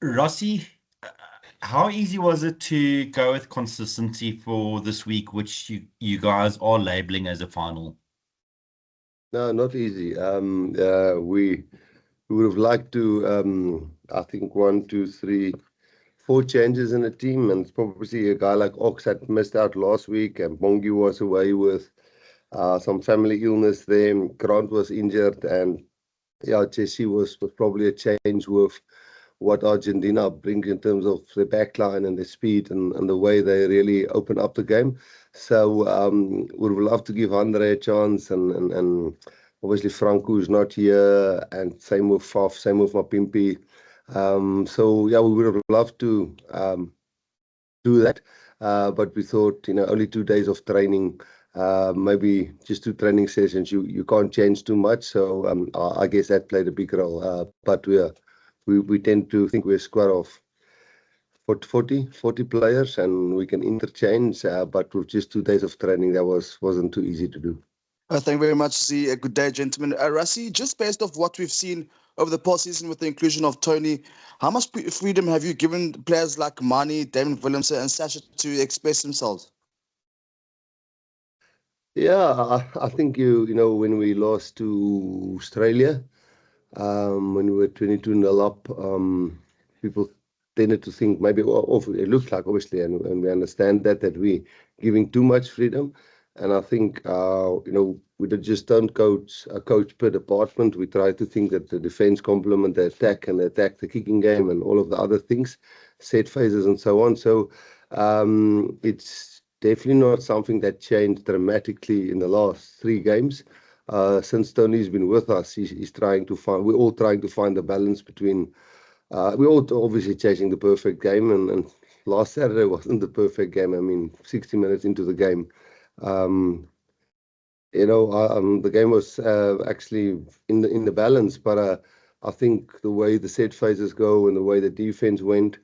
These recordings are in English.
Rossi, how easy was it to go with consistency for this week, which you guys are labeling as a final? No, not easy. We would have liked to, I think, one, two, three, four changes in the team, and probably a guy like Ox had missed out last week, and Bongi was away with some family illness there. Grant was injured, and yeah, Jesse was probably a change with what Argentina bring in terms of the backline and the speed and the way they really open up the game. So we would love to give Andre a chance and obviously Franco is not here and same with Faf, same with Mapimpi. So yeah, we would have loved to do that. But we thought, only 2 days of training, maybe just 2 training sessions, you can't change too much. So I guess that played a big role. But we tend to think we're a squad of 40 players and we can interchange. But with just 2 days of training, that wasn't too easy to do. Thank you very much, Z. Good day, gentlemen. Rassi, just based off what we've seen over the past season with the inclusion of Tony, how much freedom have you given players like Mani, Damon Willemse, and Sasha to express themselves? Yeah, I think when we lost to Australia, when we were 22-0 up, people tended to think maybe, it looked like obviously, and we understand that we're giving too much freedom. And I think, we just don't coach per department. We try to think that the defense complement the attack and the attack the kicking game and all of the other things, set phases and so on. So it's definitely not something that changed dramatically in the last 3 games. Since Tony's been with us, he's trying to find. We're all trying to find the balance between. We're all obviously chasing the perfect game, and last Saturday wasn't the perfect game. I mean, 60 minutes into the game, the game was actually in the balance. But I think the way the set phases go and the way the defense went,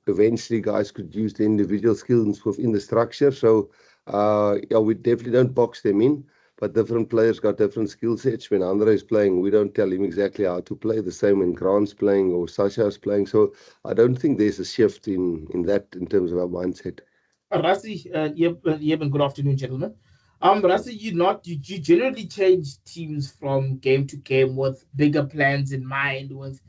eventually guys could use the individual skills within the structure. So yeah, we definitely don't box them in. But different players got different skill sets. When Andre is playing, we don't tell him exactly how to play. The same when Grant's playing or Sasha is playing. So I don't think there's a shift in that in terms of our mindset. Rassi, and good afternoon, gentlemen. Rassi, you generally change teams from game to game with bigger plans in mind, with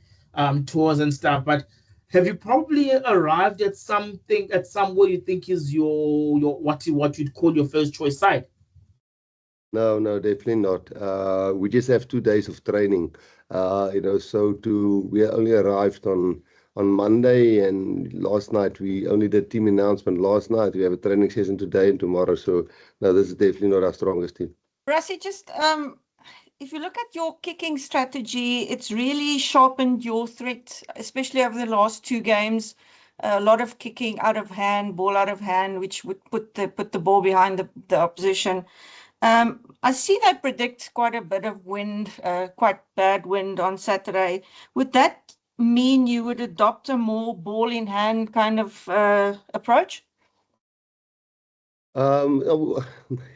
tours and stuff. But have you probably arrived at somewhere you think is your what you'd call your first choice side? No, definitely not. We just have 2 days of training. So we only arrived on Monday, and last night we only did team announcement last night. We have a training session today and tomorrow. So no, this is definitely not our strongest team. Rassi, just if you look at your kicking strategy, it's really sharpened your threat, especially over the last 2 games. A lot of kicking out of hand, ball out of hand, which would put the ball behind the opposition. I see they predict quite a bit of wind, quite bad wind on Saturday. Would that mean you would adopt a more ball in hand kind of approach? We're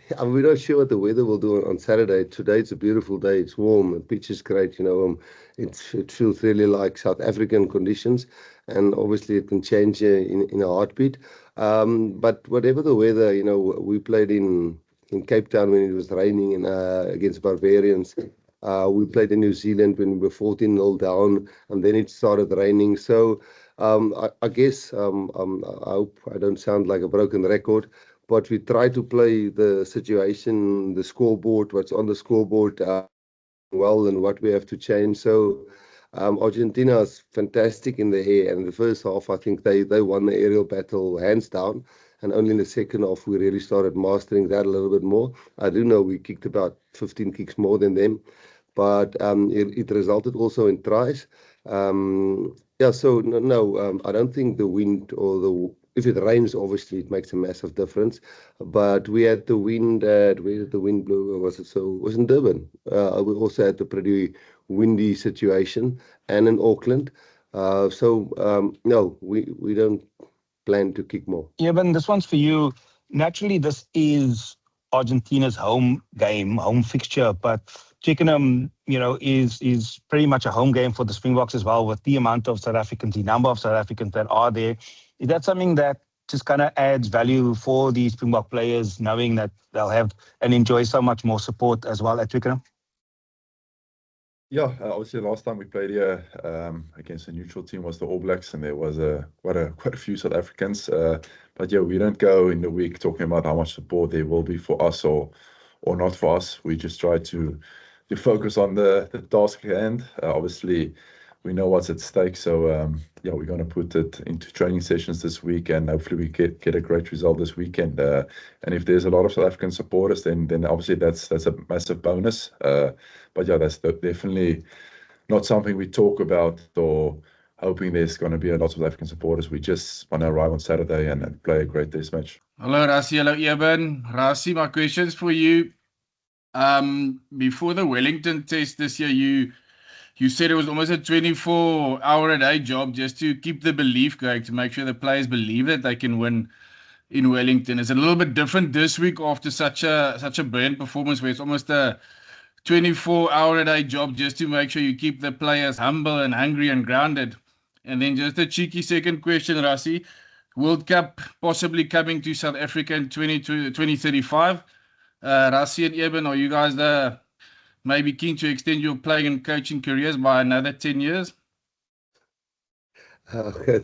not sure what the weather will do on Saturday. Today it's a beautiful day. It's warm. The pitch is great. It feels really like South African conditions, and obviously it can change in a heartbeat. But whatever the weather, we played in Cape Town when it was raining against Barbarians. We played in New Zealand when we were 14-0 down, and then it started raining. So I guess I hope I don't sound like a broken record, but we try to play the situation, the scoreboard, what's on the scoreboard well, and what we have to change. So Argentina is fantastic in the air, and in the first half, I think they won the aerial battle hands down. And only in the second half, we really started mastering that a little bit more. I do know we kicked about 15 kicks more than them, but it resulted also in tries. Yeah, so no, I don't think the wind if it rains, obviously it makes a massive difference. But we had the wind where did the wind blow? Was it in Durban? We also had the pretty windy situation, and in Auckland. No, we don't plan to kick more. Yeah, but this one's for you. Naturally, this is Argentina's home game, home fixture, but Twickenham, is pretty much a home game for the Springboks as well, with the amount of South Africans, the number of South Africans that are there. Is that something that just kind of adds value for the Springbok players, knowing that they'll have and enjoy so much more support as well at Twickenham? Yeah, obviously last time we played here against a neutral team was the All Blacks, and there was quite a few South Africans. But yeah, we don't go in the week talking about how much support there will be for us or not for us. We just try to focus on the task at hand. Obviously, we know what's at stake, so yeah, we're going to put it into training sessions this week, and hopefully we get a great result this weekend. And if there's a lot of South African supporters, then obviously that's a massive bonus. But yeah, that's definitely not something we talk about or hoping there's going to be a lot of South African supporters. We just want to arrive on Saturday and play a great test match. Hello, Rassie. Hello, Eben. Rassie, my questions for you. Before the Wellington test this year, you said it was almost a 24-hour-a-day job just to keep the belief going, to make sure the players believe that they can win in Wellington. Is it a little bit different this week after such a brilliant performance, where it's almost a 24-hour-a-day job just to make sure you keep the players humble and hungry and grounded? And then just a cheeky second question, Rassie. World Cup possibly coming to South Africa in 2035. Rassie and Eben, are you guys maybe keen to extend your playing and coaching careers by another 10 years? The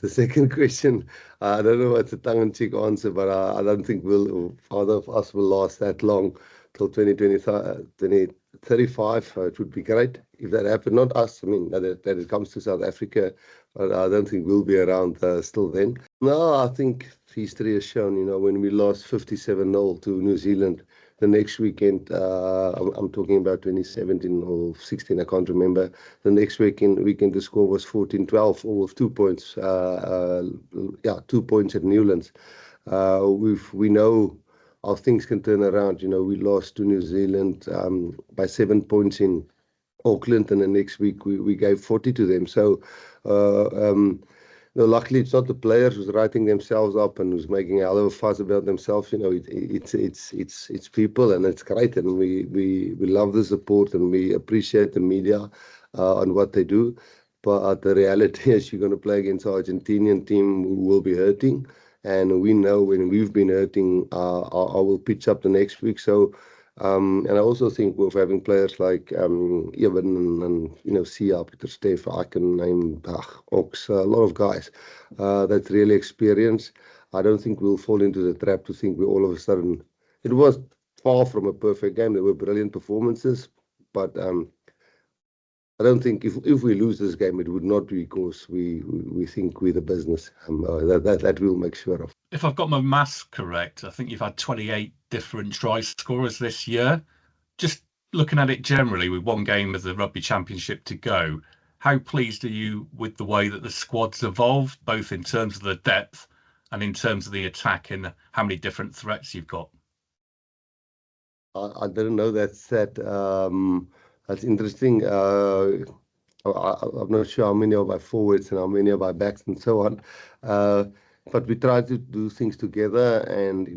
second question, I don't know what's a tongue-in-cheek answer, but I don't think either of us will last that long till 2035. It would be great if that happened. Not us, I mean, that it comes to South Africa, but I don't think we'll be around still then. No, I think history has shown, when we lost 57-0 to New Zealand, the next weekend, I'm talking about 2017 or 16, I can't remember. The next weekend the score was 14-12, all with 2 points. 2 points at Newlands. We know how things can turn around. We lost to New Zealand by 7 points in Auckland, and the next week we gave 40 to them. So luckily it's not the players who's writing themselves up and who's making a hell of a fuss about themselves. It's people, and it's great, and we love the support, and we appreciate the media on what they do. But the reality is, you're going to play against an Argentinian team who will be hurting, and we know when we've been hurting, I will pitch up the next week. So and I also think with having players like Eben and Sia, Peter Steff, I can name Ox, a lot of guys that's really experienced. I don't think we'll fall into the trap to think we all of a sudden. It was far from a perfect game. There were brilliant performances, but I don't think if we lose this game, it would not be because we think we're the business. That we'll make sure of. If I've got my maths correct, I think you've had 28 different try scorers this year. Just looking at it generally, with one game of the Rugby Championship to go, how pleased are you with the way that the squad's evolved, both in terms of the depth and in terms of the attack, and how many different threats you've got? I didn't know that's interesting. I'm not sure how many of our forwards and how many of our backs and so on. But we try to do things together, and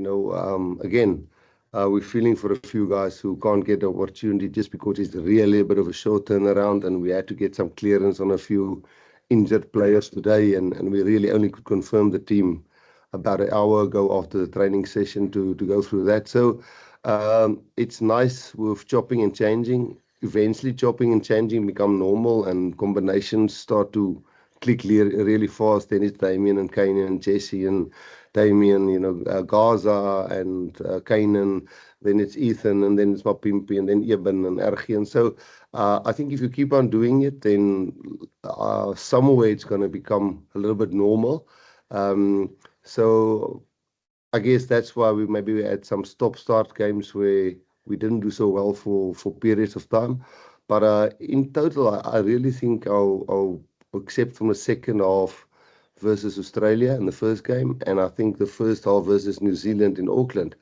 again, we're feeling for a few guys who can't get the opportunity just because it's really a bit of a short turnaround, and we had to get some clearance on a few injured players today, and we really only could confirm the team about an hour ago after the training session to go through that. So it's nice with chopping and changing. Eventually, chopping and changing become normal, and combinations start to click really fast. Then it's Damien and Kainan and Jesse and Damien, Gaza and Kainan. Then it's Ethan, and then it's Mapimpi, and then Eben and Ergie. And so I think if you keep on doing it, then somewhere it's going to become a little bit normal. So I guess that's why we had some stop-start games where we didn't do so well for periods of time. But in total, I really think except from the second half versus Australia in the first game, and I think the first half versus New Zealand in Auckland,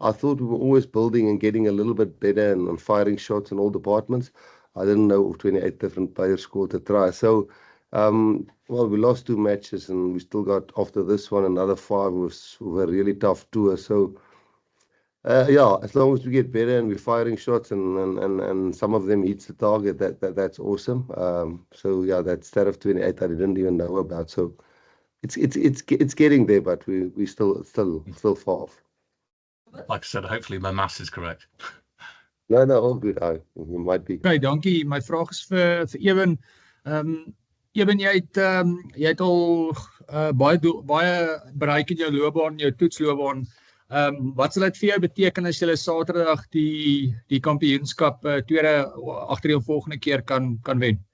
I thought we were always building and getting a little bit better and firing shots in all departments. I didn't know 28 different players scored a try. So, we lost 2 matches, and we still got, after this one, another 5 with a really tough tour. So, Yeah, as long as we get better and we're firing shots and some of them hits the target, that's awesome. So yeah, that stat of 28 I didn't even know about. So it's getting there, but we still far off. Like I said, hopefully my maths is correct. No, all good. We might be. Okay, dankie. My vraag is vir Ewen. Ewen, jy het al baie bereik in jou loopbaan, jou toetsloopbaan. Wat sal dit vir jou beteken as jy Saterdag die kampioenskap tweede agtereenvolgende keer kan wen?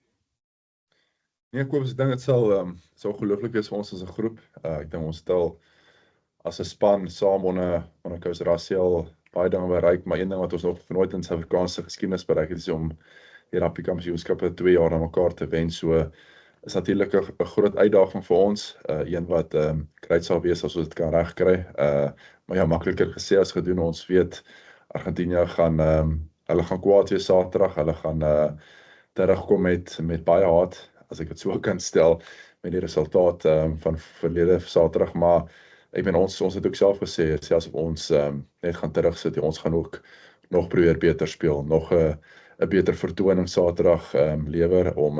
Nee, Kobus, ek dink dit sal ongelooflik wees vir ons as 'n groep. Ek dink ons het al as 'n span saam onder Coach Rassie al baie dinge bereik, maar een ding wat ons nog nooit in Suid-Afrikaanse geskiedenis bereik het, is om die rugby kampioenskappe 2 jaar aan mekaar te wen. So is natuurlik 'n groot uitdaging vir ons, een wat great sal wees as ons dit kan regkry. Maar ja, makliker gesê as gedoen. Ons weet Argentinië gaan hulle gaan kwaad wees Saterdag. Hulle gaan terugkom met baie haat, as ek dit so kan stel, met die resultaat van verlede Saterdag. Maar ek meen ons het ook self gesê, selfs of ons net gaan terugsit, ons gaan ook nog probeer beter speel, nog 'n beter vertoning Saterdag lewer om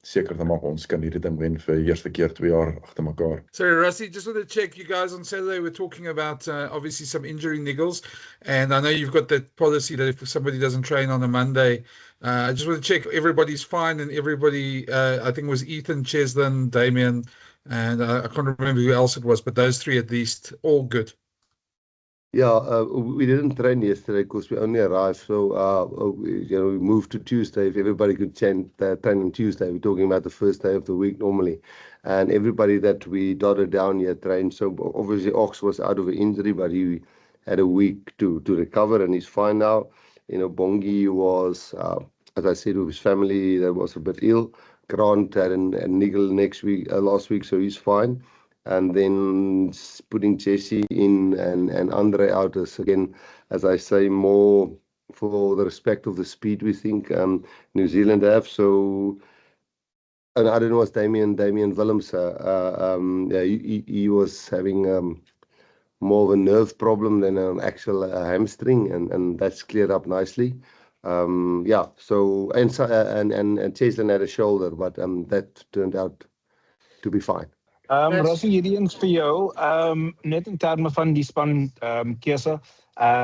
seker te maak ons kan hierdie ding wen vir die eerste keer 2 jaar agter mekaar. Sorry, Rassie, just want to check, you guys on Saturday were talking about obviously some injury niggles, and I know you've got that policy that if somebody doesn't train on a Monday, I just want to check everybody's fine, and everybody, I think it was Ethan, Cheslin, Damien, and I can't remember who else it was, but those 3 at least, all good. Yeah, we didn't train yesterday because we only arrived. So, we moved to Tuesday. If everybody could train on Tuesday, we're talking about the first day of the week normally. And everybody that we dotted down here trained. So obviously Ox was out of an injury, but he had a week to recover and he's fine now. Bongi was, as I said, with his family that was a bit ill. Grant had a niggle last week, so he's fine. And then putting Jesse in and Andre out is, again, as I say, more for the respect of the speed we think New Zealand have. So, and I don't know, was Damien Willems. He was having more of a nerve problem than an actual hamstring, and that's cleared up nicely. So and Cheslin had a shoulder, but that turned out to be fine. Rassie, hierdie eens vir jou, net in terme van die span keuse,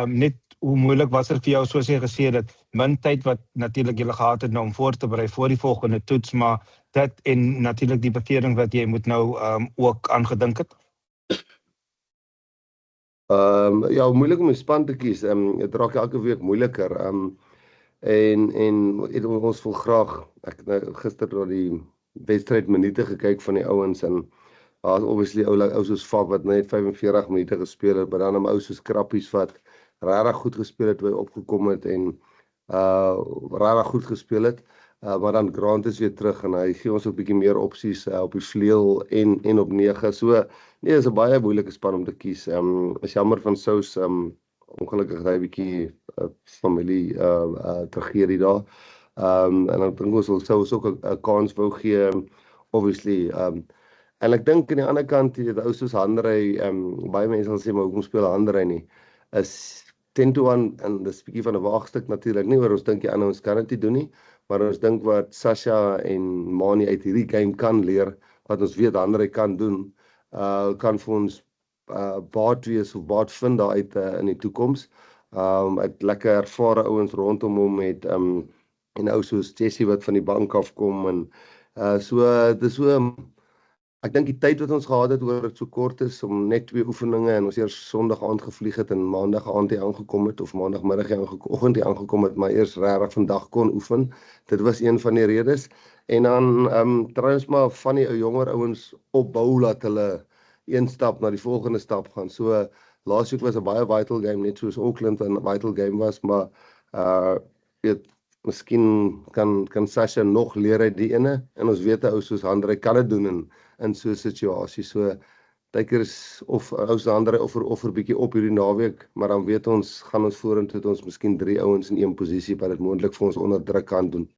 net hoe moeilik was dit vir jou, soos jy gesê het, min tyd wat natuurlik jy gehad het om voor te berei vir die volgende toets, maar dit en natuurlik die bekering wat jy moet nou ook aangedink het? Ja, moeilik om 'n span te kies. Dit raak elke week moeiliker. En ons wil graag, ek het gister na die wedstryd minute gekyk van die ouens en obviously ou soos Fab wat net 45 minute gespeel het, maar dan ou soos Krappies wat regtig goed gespeel het, toe hy opgekom het en regtig goed gespeel het. Maar dan Grant is weer terug en hy gee ons 'n bietjie meer opsies op die vleuel en op 9. So nee, is 'n baie moeilike span om te kies. Is jammer van Sous, ongelukkig hy 'n bietjie familie tragedie daar. En dan dink ons Sous ook 'n kans wou gee, obviously. En ek dink aan die ander kant, die ou soos Handrey, baie mense sal sê, maar hoekom speel Handrey nie? Is 10-1, en dis 'n bietjie van 'n waagstuk natuurlik nie, oor ons dink die ander ons kan dit nie doen nie, maar ons dink wat Sasha en Mani uit hierdie game kan leer, wat ons weet Handrey kan doen, kan vir ons baat wees of baat vind daar uit in die toekoms. Uit lekker ervare ouens rondom hom met en ou soos Jesse wat van die bank afkom en dis so. Ek dink die tyd wat ons gehad het oor dit so kort is om net 2 oefeninge en ons eers Sondag aand gevlieg het en Maandag aand hier aangekom het of Maandagmiddag oggend hier aangekom het, maar eers regtig vandag kon oefen. Dit was een van die redes. En dan trouens maar van die jonger ouens opbou dat hulle een stap na die volgende stap gaan. So laasweek was 'n baie vital game, net soos Auckland 'n vital game was, maar miskien kan Sasha nog leer uit die ene en ons weet 'n ou soos Handrey kan dit doen in so 'n situasie. So tydker is of ou Handrey offer bietjie op hierdie naweek, maar dan weet ons gaan ons vorentoe het ons miskien 3 ouens in een posisie wat dit moontlik vir ons onder druk kan doen.